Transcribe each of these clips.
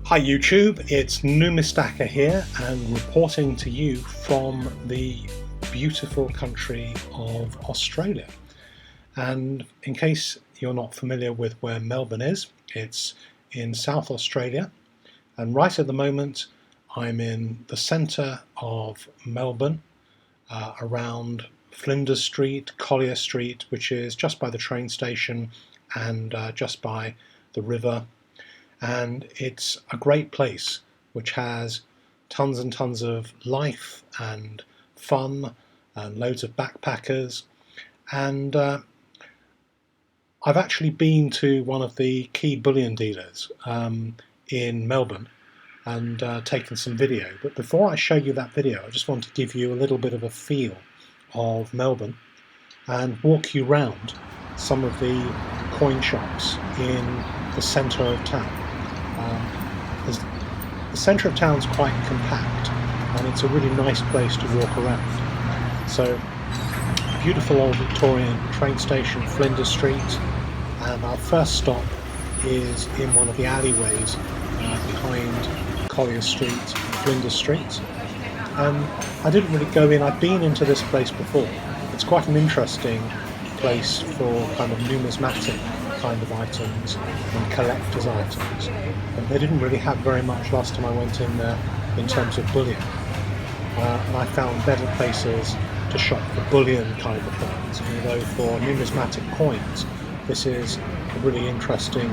Hi YouTube, it's Numi here and reporting to you from the beautiful country of Australia. And in case you're not familiar with where Melbourne is, it's in South Australia, and right at the moment I'm in the centre of Melbourne, around Flinders Street, Collier Street, which is just by the train station and just by the river. And it's a great place which has tons and tons of life and fun and loads of backpackers. And I've actually been to one of the key bullion dealers in Melbourne and taken some video. But before I show you that video, I just want to give you a little bit of a feel of Melbourne and walk you round some of the coin shops in the centre of town. The centre of town's quite compact and it's a really nice place to walk around. So, beautiful old Victorian train station, Flinders Street, and our first stop is in one of the alleyways behind Collier Street and Flinders Street. I didn't really go in, I've been into this place before. It's quite an interesting place for kind of numismatic kind of items and collector's items. And they didn't really have very much last time I went in there in terms of bullion. And I found better places to shop for bullion kind of things. Although for numismatic coins, this is a really interesting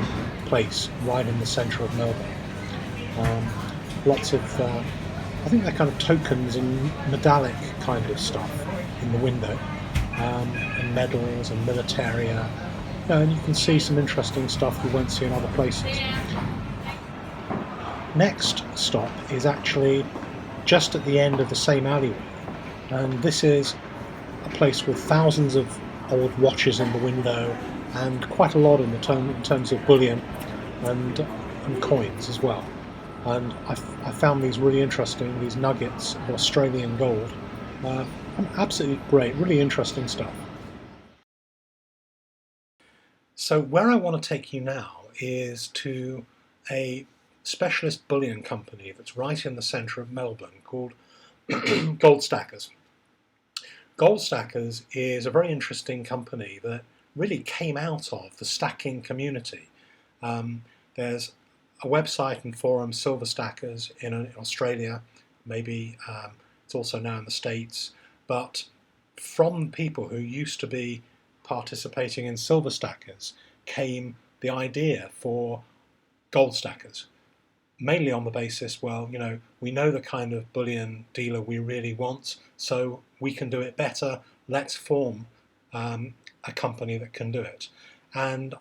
place right in the centre of Melbourne. Lots of, I think they're kind of tokens and medallic kind of stuff in the window, and medals and militaria. And you can see some interesting stuff you won't see in other places. Next stop is actually just at the end of the same alleyway, and this is a place with thousands of old watches in the window and quite a lot in terms of bullion and coins as well. And I found these really interesting, these nuggets of Australian gold. Absolutely great, really interesting stuff. So where I want to take you now is to a specialist bullion company that's right in the centre of Melbourne called Gold Stackers. Gold Stackers is a very interesting company that really came out of the stacking community. There's a website and forum, Silver Stackers, in Australia, maybe it's also now in the States, but from people who used to be participating in Silver Stackers came the idea for Gold Stackers, mainly on the basis, well, you know, we know the kind of bullion dealer we really want, so we can do it better. Let's form a company that can do it. And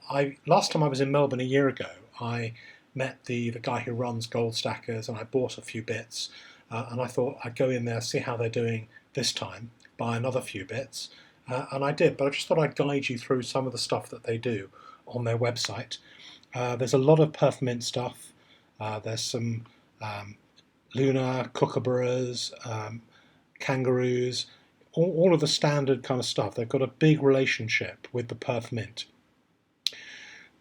last time I was in Melbourne a year ago, I met the guy who runs Gold Stackers, and I bought a few bits, and I thought I'd go in there, see how they're doing this time, buy another few bits. And I did, but I just thought I'd guide you through some of the stuff that they do on their website. There's a lot of Perth Mint stuff. There's some Lunar, Kookaburras, Kangaroos, all of the standard kind of stuff. They've got a big relationship with the Perth Mint.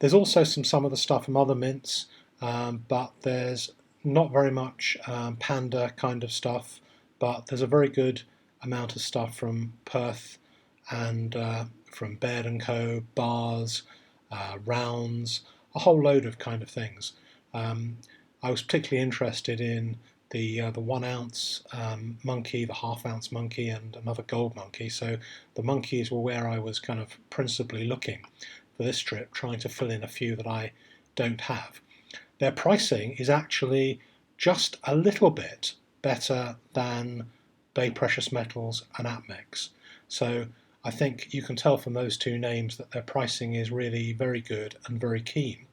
There's also some of the stuff from other mints, but there's not very much Panda kind of stuff, but there's a very good amount of stuff from Perth, and from Baird & Co, bars, rounds, a whole load of kind of things. I was particularly interested in the 1 ounce monkey, the ½ ounce monkey, and another gold monkey. So the monkeys were where I was kind of principally looking for this trip, trying to fill in a few that I don't have. Their pricing is actually just a little bit better than Bay Precious Metals and APMEX. So I think you can tell from those two names that their pricing is really very good and very keen.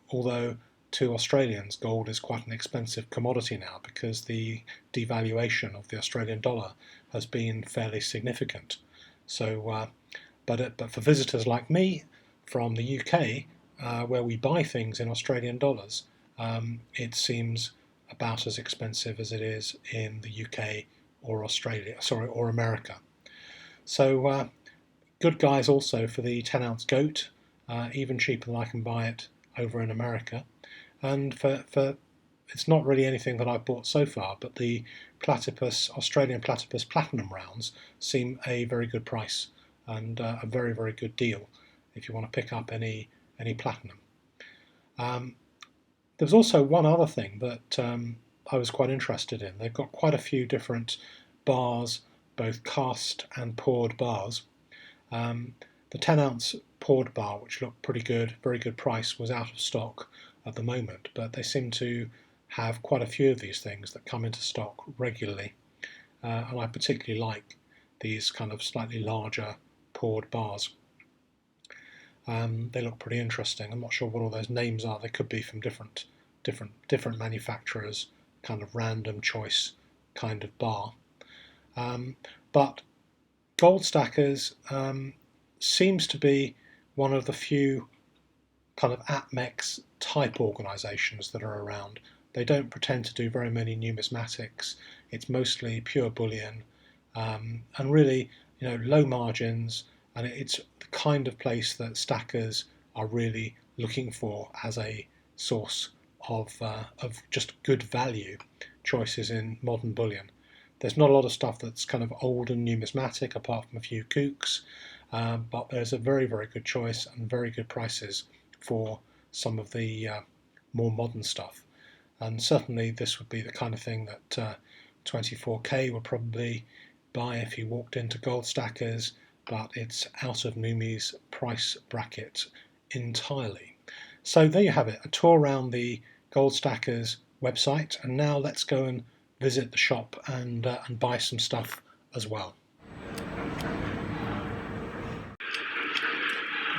Although to Australians, gold is quite an expensive commodity now because the devaluation of the Australian dollar has been fairly significant. So, but for visitors like me from the UK, where we buy things in Australian dollars, it seems about as expensive as it is in the UK or or America. So good guys also for the 10 ounce goat, even cheaper than I can buy it over in America. and for it's not really anything that I've bought so far, but the Australian platypus platinum rounds seem a very good price and a very, very good deal if you want to pick up any platinum. There's also one other thing that I was quite interested in. They've got quite a few different bars, both cast and poured bars. The 10-ounce poured bar, which looked pretty good, very good price, was out of stock at the moment, but they seem to have quite a few of these things that come into stock regularly, and I particularly like these kind of slightly larger poured bars. They look pretty interesting. I'm not sure what all those names are. They could be from different manufacturers, kind of random choice kind of bar. But Gold Stackers seems to be one of the few kind of APMEX type organisations that are around. They don't pretend to do very many numismatics. It's mostly pure bullion, and really, low margins. And it's the kind of place that stackers are really looking for as a source of just good value choices in modern bullion. There's not a lot of stuff that's kind of old and numismatic, apart from a few kooks, but there's a very, very good choice and very good prices for some of the more modern stuff. And certainly this would be the kind of thing that 24K would probably buy if he walked into Gold Stackers, but it's out of Numi's price bracket entirely. So there you have it, a tour around the Gold Stackers website, and now let's go and visit the shop and buy some stuff as well.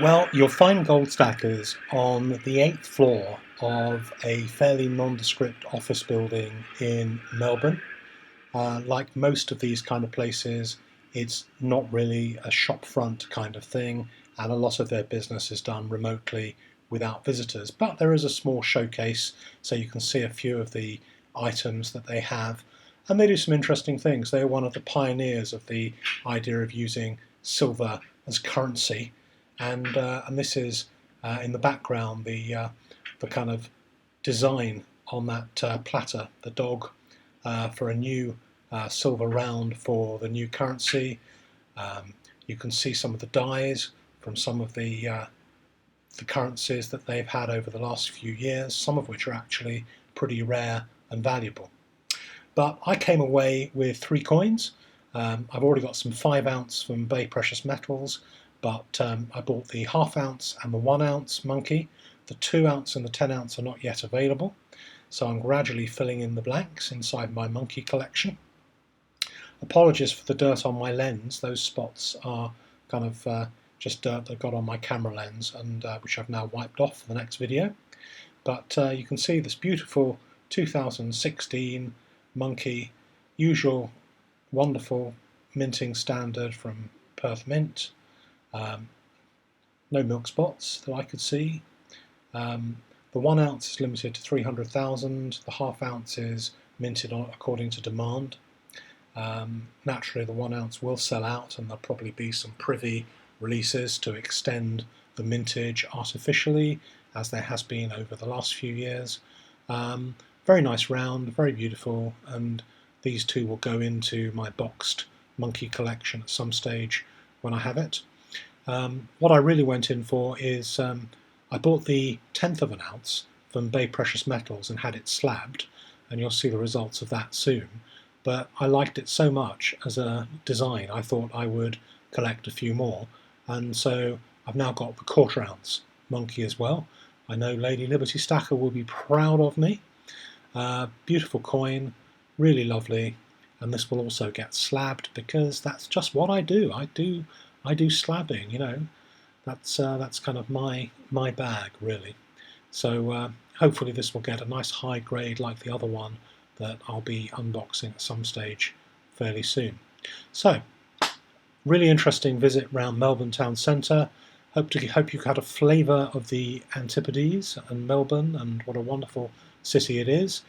Well, you'll find Gold Stackers on the 8th floor of a fairly nondescript office building in Melbourne. Like most of these kind of places, it's not really a shopfront kind of thing, and a lot of their business is done remotely without visitors. But there is a small showcase, so you can see a few of the items that they have, and they do some interesting things. They're one of the pioneers of the idea of using silver as currency, and this is in the background the kind of design on that platter, the dog, for a new silver round for the new currency. You can see some of the dies from some of the currencies that they've had over the last few years, some of which are actually pretty rare and valuable. But I came away with 3 coins. I've already got some 5-ounce from Bay Precious Metals, but I bought the 1/2 ounce and the 1 ounce monkey. The 2 ounce and the 10 ounce are not yet available, so I'm gradually filling in the blanks inside my monkey collection. Apologies for the dirt on my lens. Those spots are kind of just dirt that got on my camera lens, and which I've now wiped off for the next video. But you can see this beautiful 2016 monkey, usual wonderful minting standard from Perth Mint. No milk spots that I could see. The 1 ounce is limited to 300,000. The 1/2 ounce is minted according to demand. Naturally, the 1 ounce will sell out, and there'll probably be some privy releases to extend the mintage artificially, as there has been over the last few years. Very nice round, very beautiful, and these two will go into my boxed monkey collection at some stage when I have it. What I really went in for is I bought the 1/10 of an ounce from Bay Precious Metals and had it slabbed, and you'll see the results of that soon. But I liked it so much as a design, I thought I would collect a few more, and so I've now got the 1/4 ounce monkey as well. I know Lady Liberty Stacker will be proud of me. Beautiful coin, really lovely, and this will also get slabbed because that's just what I do. I do slabbing, That's kind of my bag, really. So hopefully this will get a nice high grade like the other one that I'll be unboxing at some stage fairly soon. So, really interesting visit around Melbourne Town Centre. Hope you had a flavour of the Antipodes and Melbourne and what a wonderful city it is.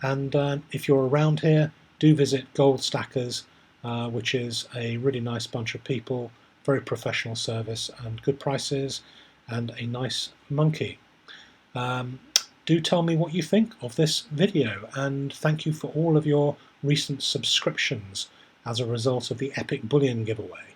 And if you're around here, do visit Gold Stackers, which is a really nice bunch of people, very professional service and good prices, and a nice monkey. do tell me what you think of this video, and thank you for all of your recent subscriptions as a result of the Epic Bullion giveaway.